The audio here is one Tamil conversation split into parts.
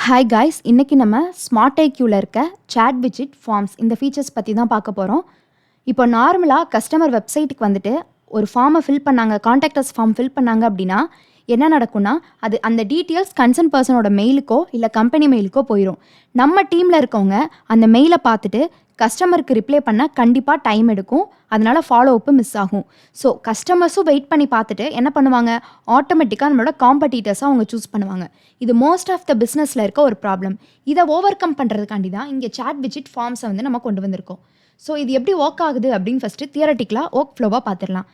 ஹாய் காய்ஸ், இன்னைக்கு நம்ம ஸ்மார்ட் ஐக்யூவில் இருக்க சாட் விஜிட் ஃபார்ம்ஸ் இந்த ஃபீச்சர்ஸ் பற்றி தான் பார்க்க போகிறோம். இப்போ நார்மலாக கஸ்டமர் வெப்சைட்டுக்கு வந்துட்டு ஒரு ஃபார்மை ஃபில் பண்ணாங்க, கான்டாக்டர்ஸ் ஃபார்ம் ஃபில் பண்ணாங்க அப்படின்னா என்ன நடக்கும்னா, அது அந்த டீட்டெயில்ஸ் கன்சர்ன் பர்சனோட மெயிலுக்கோ இல்லை கம்பெனி மெயிலுக்கோ போயிடும். நம்ம டீமில் இருக்கவங்க அந்த மெயிலை பார்த்துட்டு கஸ்டமருக்கு ரிப்ளை பண்ண கண்டிப்பாக டைம் எடுக்கும், அதனால் ஃபாலோ அப்பு மிஸ் ஆகும். ஸோ கஸ்டமர்ஸும் வெயிட் பண்ணி பார்த்துட்டு என்ன பண்ணுவாங்க, ஆட்டோமேட்டிக்காக நம்மளோட காம்படிட்டர்ஸை அவங்க சூஸ் பண்ணுவாங்க. இது மோஸ்ட் ஆஃப் த பிஸ்னஸில் இருக்க ஒரு ப்ராப்ளம். இதை ஓவர் கம் பண்ணுறதுக்காண்டி தான் இங்கே சாட் விஜிட் ஃபார்ம்ஸை வந்து நம்ம கொண்டு வந்திருக்கோம். ஸோ இது எப்படி ஒர்க் ஆகுது அப்படின்னு ஃபஸ்ட்டு தியரட்டிக்கலாக ஒர்க் ஃப்ளோவாக பார்த்துடலாம்.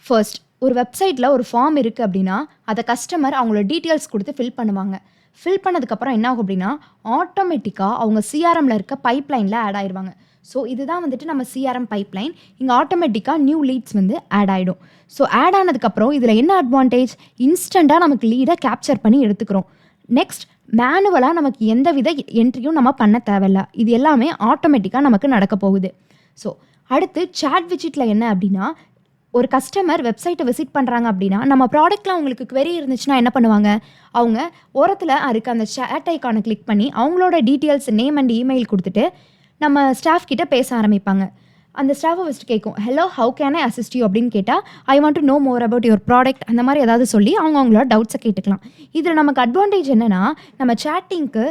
ஃபர்ஸ்ட், ஒரு வெப்சைட்டில் ஒரு ஃபார்ம் இருக்குது அப்படின்னா அதை கஸ்டமர் அவங்களோட டீட்டெயில்ஸ் கொடுத்து ஃபில் பண்ணுவாங்க. ஃபில் பண்ணதுக்கப்புறம் என்ன ஆகும் அப்படின்னா, ஆட்டோமேட்டிக்காக அவங்க சிஆர்எம்மில் இருக்க பைப்லைனில் ஆட் ஆயிடுவாங்க. ஸோ இதுதான் வந்துட்டு நம்ம சிஆர்எம் பைப்லைன். இங்கே ஆட்டோமேட்டிக்காக நியூ லீட்ஸ் வந்து ஆட் ஆகிடும். ஸோ ஆட் ஆனதுக்கப்புறம் இதில் என்ன அட்வான்டேஜ், இன்ஸ்டண்ட்டாக நமக்கு லீடை கேப்சர் பண்ணி எடுத்துக்கிறோம். நெக்ஸ்ட், மேனுவலாக நமக்கு எந்த வித என்ட்ரியும் நம்ம பண்ண தேவையில்ல. இது எல்லாமே ஆட்டோமேட்டிக்காக நமக்கு நடக்க போகுது. ஸோ அடுத்து சாட் விஜிட்டில் என்ன அப்படின்னா, ஒரு கஸ்டமர் வெப்சைட்டை விசிட் பண்ணுறாங்க அப்படின்னா நம்ம ப்ராடக்ட்டில் அவங்களுக்கு query இருந்துச்சுன்னா என்ன பண்ணுவாங்க, அவங்க ஓரத்தில் இருக்க அந்த chat ஐக்கானை கிளிக் பண்ணி அவங்களோட டீட்டெயில்ஸ், நேம் அண்ட் இமெயில் கொடுத்துட்டு நம்ம ஸ்டாஃப் கிட்ட பேச ஆரம்பிப்பாங்க. அந்த ஸ்டாஃபை ஃபஸ்ட்டு கேட்கும், hello how can I assist you அப்படின்னு கேட்டால், I want to know more about your product, அந்த மாதிரி ஏதாவது சொல்லி அவங்களோட டவுட்ஸை கேட்டுக்கலாம். இதில் நமக்கு அட்வான்டேஜ் என்னென்னா, நம்ம சேட்டிங்க்கு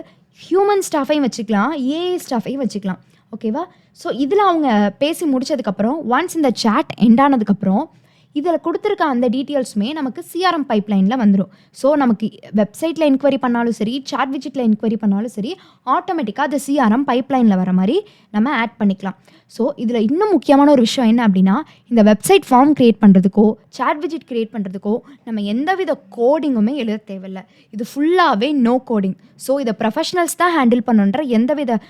ஹியூமன் ஸ்டாஃபையும் வச்சுக்கலாம், ஏஐ ஸ்டாஃபையும் வச்சுக்கலாம். ஓகேவா? ஸோ இதில் அவங்க பேசி முடித்ததுக்கப்புறம் ஒன்ஸ் இந்த சேட் எண்ட் ஆனதுக்கப்புறம் இதில் கொடுத்துருக்க அந்த டீட்டெயில்ஸுமே நமக்கு சிஆர்எம் பைப்லைனில் வந்துடும். ஸோ நமக்கு வெப்சைட்டில் என்கொயரி பண்ணாலும் சரி, சாட் விஜிட்டில் என்கொயரி பண்ணாலும் சரி, ஆட்டோமேட்டிக்காக அது சிஆர்எம் பைப்லைனில் வர மாதிரி நம்ம ஆட் பண்ணிக்கலாம். ஸோ இதில் இன்னும் முக்கியமான ஒரு விஷயம் என்ன அப்படின்னா, இந்த வெப்சைட் ஃபார்ம் க்ரியேட் பண்ணுறதுக்கோ சாட் விஜிட் க்ரியேட் பண்ணுறதுக்கோ நம்ம எந்தவித கோடிங்குமே எழுத தேவையில்லை. இது ஃபுல்லாகவே நோ கோடிங். ஸோ இதை ப்ரொஃபஷனல்ஸ் தான் ஹேண்டில் பண்ணுன்ற எந்தவித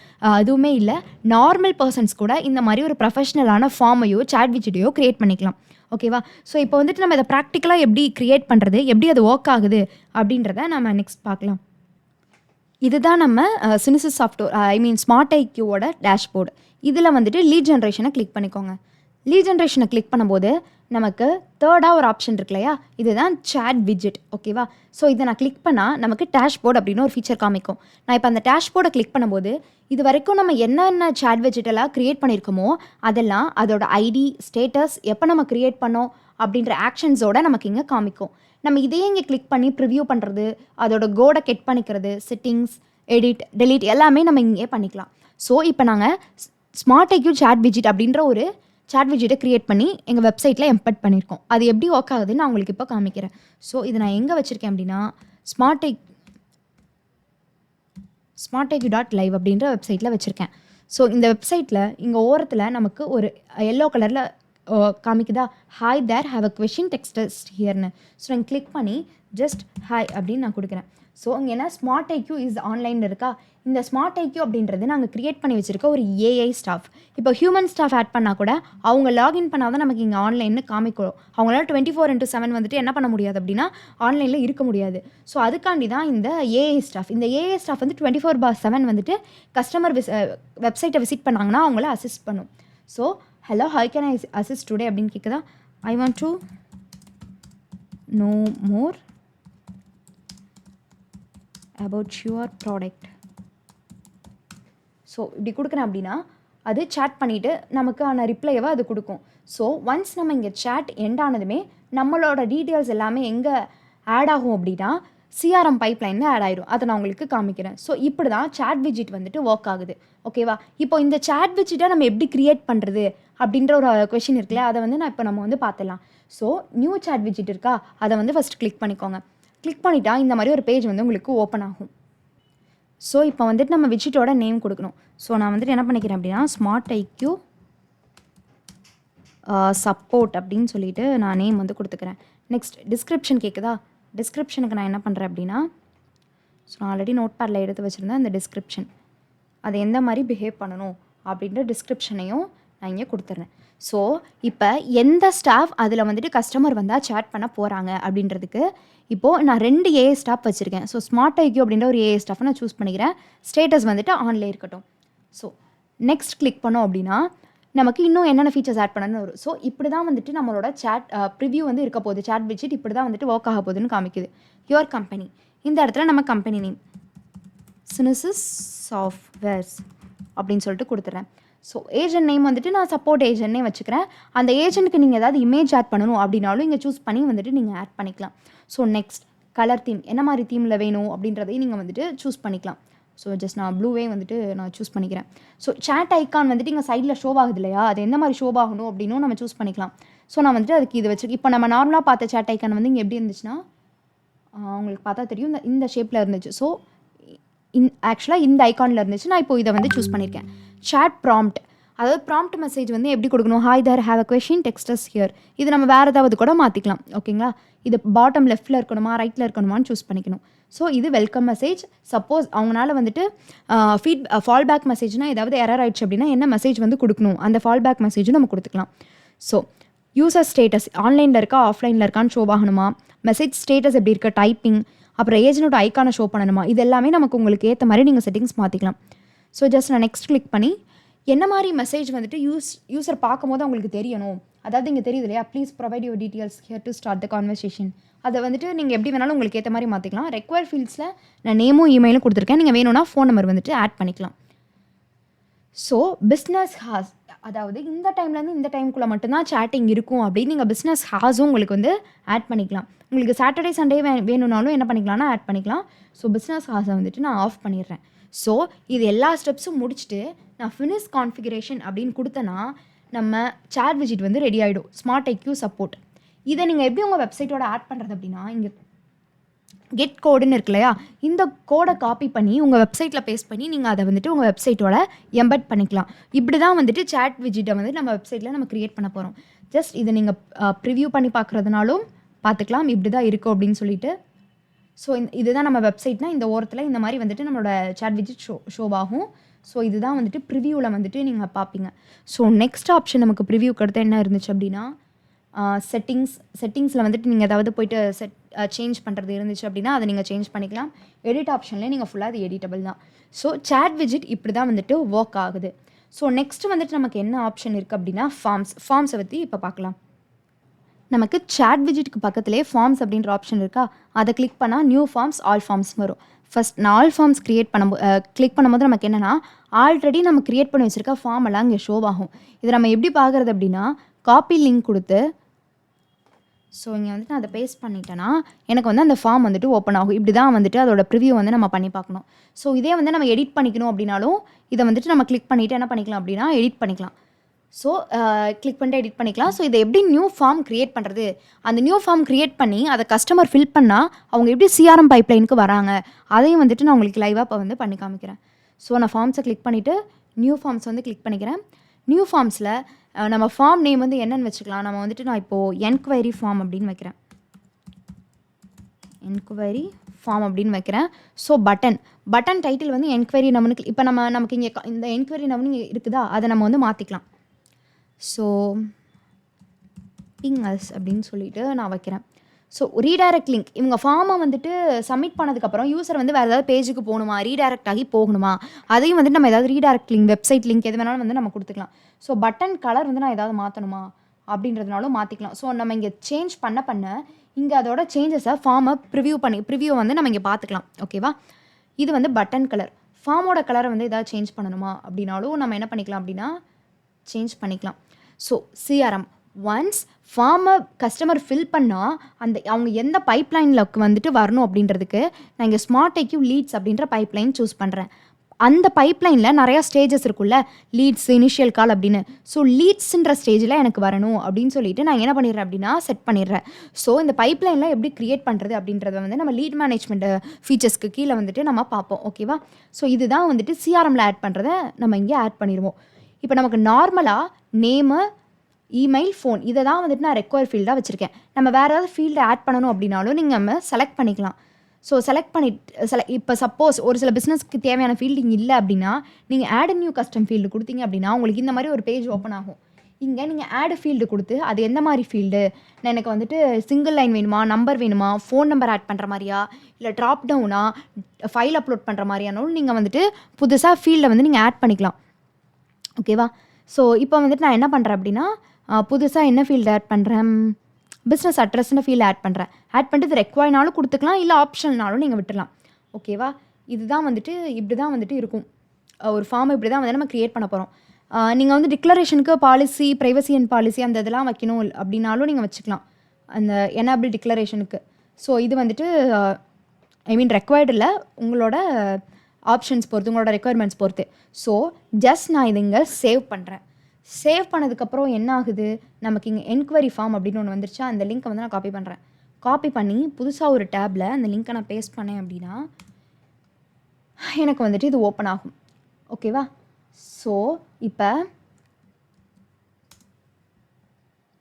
இதுவுமே இல்லை. நார்மல் பர்சன்ஸ் கூட இந்த மாதிரி ஒரு ப்ரொஃபஷ்னலான ஃபார்மையோ சாட் விஜிட்டையோ க்ரியேட் பண்ணிக்கலாம். ஓகேவா? ஸோ இப்போ வந்துட்டு நம்ம இதை ப்ராக்டிக்கலாக எப்படி க்ரியேட் பண்ணுறது, எப்படி அது ஒர்க் ஆகுது அப்படின்றத நம்ம நெக்ஸ்ட் பார்க்கலாம். இதுதான் நம்ம சினிசிஸ் சாஃப்ட்வேர் ஸ்மார்ட் ஐக்யூவோட டேஷ்போர்டு. இதில் வந்துட்டு லீட் ஜென்ரேஷனை கிளிக் பண்ணிக்கோங்க. லீட் ஜென்ரேஷனை கிளிக் பண்ணும்போது நமக்கு தேர்டாக ஒரு ஆப்ஷன் இருக்கு இல்லையா, இதுதான் சாட் விஜிட். ஓகேவா? ஸோ இதை நான் கிளிக் பண்ணால் நமக்கு டேஷ்போர்ட் அப்படின்னு ஒரு ஃபீச்சர் காமிக்கும். நான் இப்போ அந்த டேஷ்போர்டை கிளிக் பண்ணும்போது இது வரைக்கும் நம்ம என்னென்ன சாட் விஜிட்டெல்லாம் க்ரியேட் பண்ணியிருக்கோமோ அதெல்லாம் அதோட ஐடி, ஸ்டேட்டஸ், எப்போ நம்ம க்ரியேட் பண்ணோம் அப்படின்ற ஆக்ஷன்ஸோடு நமக்கு இங்கே காமிக்கும். நம்ம இதையே இங்கே கிளிக் பண்ணி ப்ரிவ்யூ பண்ணுறது, அதோட கோடை கெட் பண்ணிக்கிறது, செட்டிங்ஸ், எடிட், டெலீட் எல்லாமே நம்ம இங்கே பண்ணிக்கலாம். ஸோ இப்போ நாங்கள் ஸ்மார்ட் ஐக்யூ சாட் விஜிட் அப்படின்ற ஒரு சாட் விஜிட்டை க்ரியேட் பண்ணி எங்கள் வெப்சைட்டில் எம்பெட் பண்ணியிருக்கோம். அது எப்படி ஒர்க் ஆகுதுன்னு நான் உங்களுக்கு இப்போ காமிக்கிறேன். ஸோ இதை நான் எங்கே வச்சுருக்கேன் அப்படின்னா, smartIQ.live அப்படின்ற வெப்சைட்டில் வச்சுருக்கேன். ஸோ இந்த வெப்சைட்டில் இங்கே ஓரத்தில் நமக்கு ஒரு எல்லோ கலரில் காமிக்குதா, hi there have a question text ஹியர்னு. ஸோ நான் கிளிக் பண்ணி ஜஸ்ட் ஹாய் அப்படின்னு நான் கொடுக்குறேன். ஸோ இங்கே என்ன, ஸ்மார்ட் ஐக்யூ இஸ் ஆன்லைன் இருக்கா. இந்த ஸ்மார்ட் ஐக்யூ அப்படின்றது நாங்கள் க்ரியேட் பண்ணி வச்சுருக்க ஒரு ஏஐ ஸ்டாஃப். இப்போ ஹியூமன் ஸ்டாஃப் ஆட் பண்ணால் கூட அவங்க லாகின் பண்ணால் தான் நமக்கு இங்கே ஆன்லைன்னு காமிக்கிறோம். அவங்களால 24/7 வந்துட்டு என்ன பண்ண முடியாது அப்படின்னா ஆன்லைனில் இருக்க முடியாது. ஸோ அதுக்காண்டி தான் இந்த ஏஐ ஸ்டாஃப். இந்த ஏஐ ஸ்டாஃப் வந்து 24/7 வந்துட்டு கஸ்டமர் வெப்சைட்டை விசிட் பண்ணாங்கன்னா அவங்கள அசிஸ்ட் பண்ணும். So hello how can I assist today அப்படின்னு கேட்குதா, I want to know more about your product. So இப்படி கொடுக்குறேன் அப்படின்னா அது சேட் பண்ணிவிட்டு நமக்கான ரிப்ளைவை அது கொடுக்கும். ஸோ ஒன்ஸ் நம்ம இங்கே சேட் எண்ட் ஆனதுமே நம்மளோட டீட்டெயில்ஸ் எல்லாமே எங்கே ஆட் ஆகும் அப்படின்னா சிஆர்எம் பைப்லைனில் ஆட் ஆகிடும். அதை நான் உங்களுக்கு காமிக்கிறேன். ஸோ இப்படி தான் சாட் விஜிட் வந்துட்டு ஒர்க் ஆகுது. ஓகேவா? இப்போ இந்த சாட் விஜிட்டை நம்ம எப்படி க்ரியேட் பண்ணுறது அப்படின்ற ஒரு கொஷின் இருக்குல்ல, அதை வந்து நம்ம வந்து பார்த்துடலாம். ஸோ நியூ சாட் விஜிட் இருக்கா, அதை வந்து ஃபஸ்ட் கிளிக் பண்ணிக்கோங்க. கிளிக் பண்ணிட்டா இந்த மாதிரி ஒரு பேஜ் வந்து உங்களுக்கு ஓப்பன் ஆகும். ஸோ இப்போ வந்துட்டு நம்ம விஜிட்டோட நேம் கொடுக்கணும். ஸோ நான் வந்துட்டு என்ன பண்ணிக்கிறேன் அப்படின்னா, ஸ்மார்ட் ஐக்யூ சப்போர்ட் அப்படின்னு சொல்லிட்டு நான் நேம் வந்து கொடுத்துக்கிறேன். நெக்ஸ்ட் டிஸ்கிரிப்ஷன் கேட்குதா, டிஸ்கிரிப்ஷனுக்கு நான் என்ன பண்ணுறேன் அப்படின்னா, ஸோ நான் ஆல்ரெடி நோட் பேடில் எடுத்து வச்சுருந்தேன் அந்த டிஸ்கிரிப்ஷன், அது எந்த மாதிரி பிஹேவ் பண்ணணும் அப்படின்ற டிஸ்கிரிப்ஷனையும் நான் இங்கே கொடுத்துட்றேன். ஸோ இப்போ எந்த ஸ்டாஃப் அதில் வந்துட்டு கஸ்டமர் வந்தால் சேட் பண்ண போகிறாங்க அப்படின்றதுக்கு இப்போது நான் 2 ஏஐ ஸ்டாஃப் வச்சுருக்கேன். ஸோ ஸ்மார்ட் ஐக்யூ அப்படின்ற ஒரு ஏஐ ஸ்டாஃப் நான் சூஸ் பண்ணிக்கிறேன். ஸ்டேட்டஸ் வந்துட்டு ஆன்லேயே இருக்கட்டும். ஸோ நெக்ஸ்ட் கிளிக் பண்ணோம் அப்படின்னா நமக்கு இன்னும் என்னென்ன ஃபீச்சர்ஸ் ஆட் பண்ணணும்னு வரும். ஸோ இப்படி தான் வந்துட்டு நம்மளோட சேட் ப்ரிவ்யூ வந்து இருக்க போகுது. சாட் விஜிட் இப்படி தான் வந்துட்டு ஒர்க் ஆக போகுதுன்னு காமிக்குது. யுவர் கம்பெனி, இந்த இடத்துல நம்ம கம்பெனி நேம் சினிசிஸ் சாஃப்ட்வேர்ஸ் அப்படின்னு சொல்லிட்டு கொடுத்துட்றேன். ஸோ ஏஜென்ட் நேம் வந்துட்டு நான் சப்போர்ட் ஏஜென்ட்னே வச்சுக்கிறேன். அந்த ஏஜென்ட்டுக்கு நீங்கள் ஏதாவது இமேஜ் ஆட் பண்ணணும் அப்படின்னாலும் இங்கே சூஸ் பண்ணி வந்துட்டு நீங்கள் ஆட் பண்ணிக்கலாம். ஸோ நெக்ஸ்ட் கலர் தீம், என்ன மாதிரி தீமில் வேணும் அப்படின்றதையும் நீங்கள் வந்துட்டு சூஸ் பண்ணிக்கலாம். ஸோ ஜஸ்ட் நான் ப்ளூவே வந்துட்டு நான் சூஸ் பண்ணிக்கிறேன். ஸோ சேட் ஐக்கான் வந்துட்டு இங்கே சைடில் ஷோ ஆகுது இல்லையா, அது எந்த மாதிரி ஷோ ஆகணும் அப்படின்னும் நம்ம சூஸ் பண்ணிக்கலாம். ஸோ நான் வந்துட்டு அதுக்கு இது வச்சுருக்கேன். இப்போ நம்ம நார்மலாக பார்த்த சேட் ஐக்கான் வந்து இங்கே எப்படி இருந்துச்சுன்னா உங்களுக்கு பார்த்தா தெரியும், இந்த ஷேப்பில் இருந்துச்சு. ஸோ ஆக்சுவலாக இந்த ஐக்கானில் இருந்துச்சு. நான் இப்போ இதை வந்து சூஸ் பண்ணியிருக்கேன். சேட் ப்ராம்ப்ட், அதாவது ப்ராம்ப்ட் மெசேஜ் வந்து எப்படி கொடுக்கணும், hi there have a question text us here. இது நம்ம வேறு ஏதாவது கூட மாற்றிக்கலாம். ஓகேங்களா, இது பாட்டம் லெஃப்ட்டில் இருக்கணுமா ரைட்டில் இருக்கணுமான்னு சூஸ் பண்ணிக்கணும். ஸோ இது வெல்கம் மெசேஜ். சப்போஸ் அவங்களால வந்துட்டு ஃபால்பேக் மெசேஜ்னால் ஏதாவது எரர் ஆயிடுச்சு அப்படின்னா என்ன மெசேஜ் வந்து கொடுக்கணும், அந்த ஃபால்பேக் மெசேஜும் நம்ம கொடுத்துக்கலாம். ஸோ யூசர் ஸ்டேட்டஸ் ஆன்லைனில் இருக்கா ஆஃப்லைனில் இருக்கான்னு ஷோ ஆகணுமா, மெசேஜ் ஸ்டேட்டஸ் எப்படி இருக்க, டைப்பிங், அப்புறம் ஏஜென்ட்டோட ஐக்கானை ஷோ பண்ணணுமா, இது எல்லாமே நமக்கு உங்களுக்கு ஏற்ற மாதிரி நீங்கள் செட்டிங்ஸ் மாற்றிக்கலாம். ஸோ ஜஸ்ட் நான் நெக்ஸ்ட் கிளிக் பண்ணி என்ன மாதிரி மெசேஜ் வந்துட்டு யூசர் பார்க்கும்போது அவங்களுக்கு தெரியணும், அதாவது இங்கே தெரியுது இல்லையா, please provide your details here to start the conversation. அதை வந்துட்டு நீங்கள் எப்படி வேணாலும் உங்களுக்கு ஏற்ற மாதிரி மாற்றிக்கலாம். ரெக்வயர் ஃபீல்ட்ஸில் நான் நேமும் இமெயிலும் கொடுத்துருக்கேன். நீங்கள் வேணும்னா ஃபோன் நம்பர் வந்துட்டு ஆட் பண்ணிக்கலாம். ஸோ பிஸ்னஸ் ஹாஸ், அதாவது இந்த டைம்லேருந்து இந்த டைமுக்குள்ளே மட்டும்தான் சேட்டிங் இருக்கும் அப்படின்னு நீங்கள் பிஸ்னஸ் ஹாஸும் உங்களுக்கு வந்து ஆட் பண்ணிக்கலாம். உங்களுக்கு சாட்டர்டே சண்டே வேணும்னாலும் என்ன பண்ணிக்கலாம்னா ஆட் பண்ணிக்கலாம். ஸோ பிஸ்னஸ் ஹாஸை வந்துட்டு நான் ஆஃப் பண்ணிடுறேன். ஸோ இது எல்லா ஸ்டெப்ஸும் முடிச்சுட்டு நான் ஃபினிஷ் கான்ஃபிகரேஷன் அப்படின்னு கொடுத்தேன்னா நம்ம சேட் விஜிட் வந்து ரெடி ஆகிடும். Smart IQ support. இதை நீங்கள் எப்படி உங்கள் வெப்சைட்டோட ஆட் பண்ணுறது அப்படின்னா இங்கே கெட் கோடுன்னு இருக்கு இல்லையா, இந்த கோடை காப்பி பண்ணி உங்கள் வெப்சைட்டில் பேஸ்ட் பண்ணி நீங்கள் அதை வந்துட்டு உங்கள் வெப்சைட்டோட எம்பெட் பண்ணிக்கலாம். இப்படி தான் வந்துட்டு சேட் விஜிட்டை வந்து நம்ம வெப்சைட்டில் நம்ம க்ரியேட் பண்ண போகிறோம். ஜஸ்ட் இதை நீங்கள் ப்ரிவ்யூ பண்ணி பார்க்குறதுனாலும் பார்த்துக்கலாம் இப்படி தான் இருக்கும் அப்படின்னு சொல்லிட்டு. ஸோ இதுதான் நம்ம வெப்சைட்னால் இந்த ஓரத்தில் இந்த மாதிரி வந்துட்டு நம்மளோட சேட் விஜிட் ஷோ ஆகும். ஸோ இதுதான் வந்துட்டு ப்ரிவ்யூவில் வந்துட்டு நீங்கள் பார்ப்பீங்க. ஸோ நெக்ஸ்ட் ஆப்ஷன் நமக்கு ப்ரிவ்யூக்கு அடுத்து என்ன இருந்துச்சு அப்படின்னா செட்டிங்ஸில் வந்துட்டு நீங்கள் ஏதாவது போய்ட்டு சேஞ்ச் பண்ணுறது இருந்துச்சு அப்படின்னா அதை நீங்கள் சேஞ்ச் பண்ணிக்கலாம். எடிட் ஆப்ஷன்லேயே நீங்கள் ஃபுல்லாக அது எடிட்டபிள் தான். ஸோ சேட் விஜிட் இப்படி தான் வந்துட்டு ஒர்க் ஆகுது. ஸோ நெக்ஸ்ட் வந்துட்டு நமக்கு என்ன ஆப்ஷன் இருக்குது அப்படின்னா ஃபார்ம்ஸை பற்றி இப்போ பார்க்கலாம். நமக்கு சேட் விஜிட்டுக்கு பக்கத்துலேயே ஃபார்ம்ஸ் அப்படின்ற ஆப்ஷன் இருக்கா, அதை கிளிக் பண்ணால் நியூ ஃபார்ம்ஸ் ஆல் ஃபார்ம்ஸ் வரும். ஃபஸ்ட் நான் ஆல் ஃபார்ம்ஸ் கிளிக் பண்ணும்போது நமக்கு என்னென்னா ஆல்ரெடி நம்ம க்ரியேட் பண்ணி வச்சுருக்க ஃபார்ம் எல்லாம் இங்கே ஷோ ஆகும். இதை நம்ம எப்படி பார்க்குறது அப்படின்னா காப்பி லிங்க் கொடுத்து ஸோ இங்கே வந்துட்டு நான் அதை பேஸ்ட் பண்ணிட்டேன்னா எனக்கு வந்து அந்த ஃபார்ம் வந்துட்டு ஓப்பன் ஆகும். இப்படி தான் வந்துட்டு அதோட ப்ரிவ்யூ வந்து நம்ம பண்ணி பார்க்கணும். ஸோ இதே வந்து நம்ம எடிட் பண்ணிக்கணும் அப்படின்னாலும் இதை வந்துட்டு நம்ம கிளிக் பண்ணிவிட்டு என்ன பண்ணிக்கலாம் அப்படின்னா எடிட் பண்ணிக்கலாம். ஸோ கிளிக் பண்ணிட்டு எடிட் பண்ணிக்கலாம். ஸோ இதை எப்படி நியூ ஃபார்ம் க்ரியேட் பண்ணுறது, அந்த நியூ ஃபார்ம் க்ரியேட் பண்ணி அதை கஸ்டமர் ஃபில் பண்ணால் அவங்க எப்படி சிஆர்எம் பைப்லைனுக்கு வராங்க அதையும் வந்துட்டு நான் உங்களுக்கு லைவாக இப்போ வந்து பண்ணி காமிக்கிறேன். ஸோ நான் ஃபார்ம்ஸை கிளிக் பண்ணிவிட்டு நியூ ஃபார்ம்ஸ் வந்து கிளிக் பண்ணிக்கிறேன். நியூ ஃபார்ம்ஸில் நம்ம ஃபார்ம் நேம் வந்து என்னென்னு வச்சுக்கலாம். நம்ம வந்துட்டு நான் இப்போது என்கொயரி ஃபார்ம் அப்படின்னு வைக்கிறேன். என்கொயரி ஃபார்ம் அப்படின்னு வைக்கிறேன். ஸோ பட்டன் டைட்டில் வந்து என்கொயரி நம்மனுக்கு இப்போ நமக்கு இங்கே இந்த என்கொயரி நம்மனு இருக்குதா அதை நம்ம வந்து மாற்றிக்கலாம். ஸோ பிங்அஸ் அப்படின்னு சொல்லிட்டு நான் வைக்கிறேன். ஸோ ரீடைரக்ட் லிங்க், இவங்க ஃபார்மை வந்துட்டு சப்மிட் பண்ணதுக்கப்புறம் யூசர் வந்து வேறு ஏதாவது பேஜுக்கு போகணுமா, ரீடைரக்ட் ஆகி போகணுமா, அதையும் வந்துட்டு நம்ம ஏதாவது ரீடைரக்ட் லிங்க் வெப்சைட் லிங்க் எது வேணாலும் வந்து நம்ம கொடுத்துக்கலாம். ஸோ பட்டன் கலர் வந்து நான் ஏதாவது மாற்றணுமா அப்படின்றதுனாலும் மாற்றிக்கலாம். ஸோ நம்ம இங்கே சேஞ்ச் பண்ண இங்கே அதோட சேஞ்சஸை ஃபார்மை ப்ரிவ்யூ வந்து நம்ம இங்கே பார்த்துக்கலாம். ஓகேவா, இது வந்து பட்டன் கலர். ஃபார்மோட கலரை வந்து ஏதாவது சேஞ்ச் பண்ணணுமா அப்படின்னாலும் நம்ம என்ன பண்ணிக்கலாம் அப்படின்னா சேஞ்ச் பண்ணிக்கலாம். ஸோ சிஆர்எம் ஒன்ஸ் ஃபார்மை கஸ்டமர் ஃபில் பண்ணால் அவங்க எந்த பைப்லைனில் வந்துட்டு வரணும் அப்படின்றதுக்கு நான் இங்கே ஸ்மார்ட் ஐக்யூ லீட்ஸ் அப்படின்ற பைப்லைன் சூஸ் பண்ணுறேன். அந்த பைப்லைனில் நிறையா ஸ்டேஜஸ் இருக்குல்ல, லீட்ஸ், இனிஷியல் கால் அப்படின்னு. ஸோ லீட்ஸுன்ற ஸ்டேஜில் எனக்கு வரணும் அப்படின்னு சொல்லிட்டு நான் என்ன பண்ணிடுறேன் அப்படின்னா செட் பண்ணிடுறேன். ஸோ இந்த பைப்லைனில் எப்படி க்ரியேட் பண்ணுறது அப்படின்றத வந்து நம்ம லீட் மேனேஜ்மெண்ட் ஃபீச்சர்ஸ்க்கு கீழே வந்துட்டு நம்ம பார்ப்போம். ஓகேவா, ஸோ இதுதான் வந்துட்டு சிஆர்எம்மில் ஆட் பண்ணுறதை நம்ம இங்கே ஆட் பண்ணிடுவோம். இப்போ நமக்கு நார்மலாக நேமு, இமெயில், ஃபோன் இதை தான் வந்துட்டு நான் ரெக்வயர் ஃபீல்டாக வச்சுருக்கேன். நம்ம வேறு ஏதாவது ஃபீல்டை ஆட் பண்ணணும் அப்படின்னாலும் நீங்கள் நம்ம செலக்ட் பண்ணிக்கலாம். ஸோ இப்போ சப்போஸ் ஒரு சில பிஸ்னஸ்க்கு தேவையான ஃபீல்டிங் இல்லை அப்படின்னா நீங்கள் ஆட் நியூ கஸ்டம் ஃபீல்டு கொடுத்தீங்க அப்படின்னா உங்களுக்கு இந்த மாதிரி ஒரு பேஜ் ஓப்பன் ஆகும். இங்கே நீங்கள் ஆட் ஃபீல்டு கொடுத்து அது எந்த மாதிரி ஃபீல்டு, நான் எனக்கு வந்துட்டு சிங்கிள் லைன் வேணுமா, நம்பர் வேணுமா, ஃபோன் நம்பர் ஆட் பண்ணுற மாதிரியா, இல்லை ட்ராப் டவுனா, ஃபைல் அப்லோட் பண்ணுற மாதிரியானாலும் நீங்கள் வந்துட்டு புதுசாக ஃபீல்டை வந்து நீங்கள் ஆட் பண்ணிக்கலாம். ஓகேவா, ஸோ இப்போ வந்துட்டு நான் என்ன பண்ணுறேன் அப்படின்னா புதுசாக என்ன ஃபீல்டு ஆட் பண்ணுறேன், பிஸ்னஸ் அட்ரஸ்னு ஃபீல்டு ஆட் பண்ணிட்டு இது ரெக்வயர்னாலும் கொடுத்துக்கலாம், இல்லை ஆப்ஷனல்னாலும் நீங்கள் விட்டுடலாம். ஓகேவா, இதுதான் வந்துட்டு இப்படி தான் வந்துட்டு இருக்கும். ஒரு ஃபார்ம் இப்படி தான் வந்து நம்ம க்ரியேட் பண்ண போகிறோம். நீங்கள் வந்து டிக்ளரேஷனுக்கு பாலிசி, ப்ரைவசி அண்ட் பாலிசி அந்த இதெல்லாம் வைக்கணும் அப்படின்னாலும் நீங்கள் வச்சுக்கலாம், அந்த எனேபிள் டிக்ளரேஷனுக்கு. ஸோ இது வந்துட்டு ரெக்வயர்டு இல்லை, உங்களோட ஆப்ஷன்ஸ் பொறுத்து, உங்களோட ரெக்குயர்மெண்ட்ஸ் பொறுத்து. ஸோ ஜஸ்ட் நான் இதை இங்கே சேவ் பண்ணுறேன். சேவ் பண்ணதுக்கப்புறம் என்ன ஆகுது, நமக்கு இங்கே என்கொயரி ஃபார்ம் அப்படின்னு ஒன்று வந்துருச்சா, அந்த லிங்க்கை வந்து நான் காப்பி பண்ணுறேன். காப்பி பண்ணி புதுசாக ஒரு டேப்பில் அந்த லிங்க்கை நான் பேஸ்ட் பண்ணேன் அப்படின்னா எனக்கு வந்துட்டு இது ஓப்பன் ஆகும். ஓகேவா? ஸோ இப்போ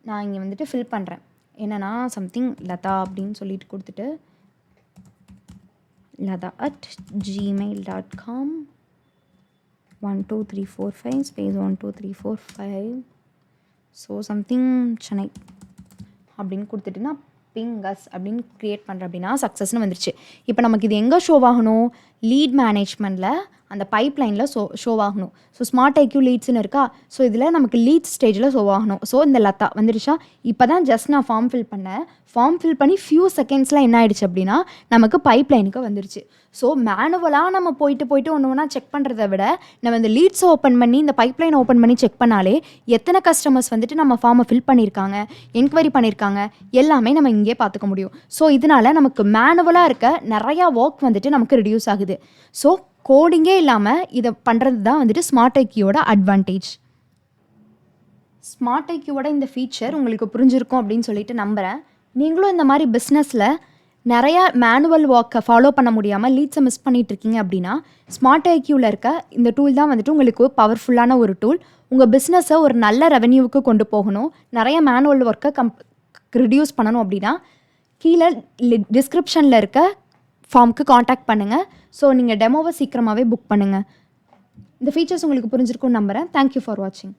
நான் இங்கே வந்துட்டு ஃபில் பண்ணுறேன். என்னென்னா சம்திங் லதா அப்படின்னு சொல்லிட்டு கொடுத்துட்டு lada@gmail.com 12345 space 12345 so something Chennai அப்படின்னு கொடுத்துட்டு நான் பிங்கஸ் அப்படின்னு க்ரியேட் பண்ணுறேன் அப்படின்னா சக்ஸஸ்னு வந்துருச்சு. இப்போ நமக்கு இது எங்கே ஷோ ஆகணும், லீட் மேனேஜ்மெண்ட்டில் அந்த பைப்லைனில் ஷோ ஆகணும். ஸோ ஸ்மார்ட் ஐக்யூ லீட்ஸ்னு இருக்கா, ஸோ இதில் நமக்கு லீட்ஸ் ஸ்டேஜில் ஷோ ஆகணும். ஸோ இந்த லதா வந்துருச்சா, இப்போ தான் ஜஸ்ட் நான் ஃபார்ம் ஃபில் பண்ணேன். ஃபார்ம் ஃபில் பண்ணி ஃபியூ செகண்ட்ஸில் என்ன ஆயிடுச்சு அப்படின்னா நமக்கு பைப்லைனுக்கு வந்துருச்சு. ஸோ மேனுவலாக நம்ம போயிட்டு ஒன்று ஒன்றா செக் பண்ணுறத விட நம்ம இந்த லீட்ஸை ஓப்பன் பண்ணி இந்த பைப்லைன் ஓப்பன் பண்ணி செக் பண்ணாலே எத்தனை கஸ்டமர்ஸ் வந்துட்டு நம்ம ஃபார்மை ஃபில் பண்ணியிருக்காங்க, என்கொயரி பண்ணியிருக்காங்க, எல்லாமே நம்ம இங்கே பார்த்துக்க முடியும். ஸோ இதனால் நமக்கு மேனுவலாக இருக்க நிறையா ஒர்க் வந்துட்டு நமக்கு ரிடியூஸ் ஆகுது. ஸோ கோடிங்கே இல்லாமல் இதை பண்ணுறது தான் வந்துட்டு ஸ்மார்ட் ஐக்யூவோட அட்வான்டேஜ். ஸ்மார்ட் ஐக்யூவோட இந்த ஃபீச்சர் உங்களுக்கு புரிஞ்சிருக்கும் அப்படின்னு சொல்லிட்டு நம்புகிறேன். நீங்களும் இந்த மாதிரி பிஸ்னஸில் நிறையா மேனுவல் ஒர்க்கை ஃபாலோ பண்ண முடியாமல் லீட்ஸை மிஸ் பண்ணிகிட்டு இருக்கீங்க அப்படின்னா ஸ்மார்ட் ஐக்யூவில் இருக்க இந்த டூல் தான் வந்துட்டு உங்களுக்கு பவர்ஃபுல்லான ஒரு டூல். உங்கள் பிஸ்னஸை ஒரு நல்ல ரெவென்யூவுக்கு கொண்டு போகணும், நிறைய மேனுவல் ஒர்க்கை ரிடியூஸ் பண்ணணும் அப்படின்னா கீழே டிஸ்கிரிப்ஷனில் இருக்க ஃபார்முக்கு காண்டாக்ட் பண்ணுங்கள். ஸோ நீங்கள் டெமோவை சீக்கிரமாகவே புக் பண்ணுங்கள். இந்த ஃபீச்சர்ஸ் உங்களுக்கு புரிஞ்சிருக்கும்னு நம்புகிறேன். தேங்க்யூ ஃபார் வாட்சிங்.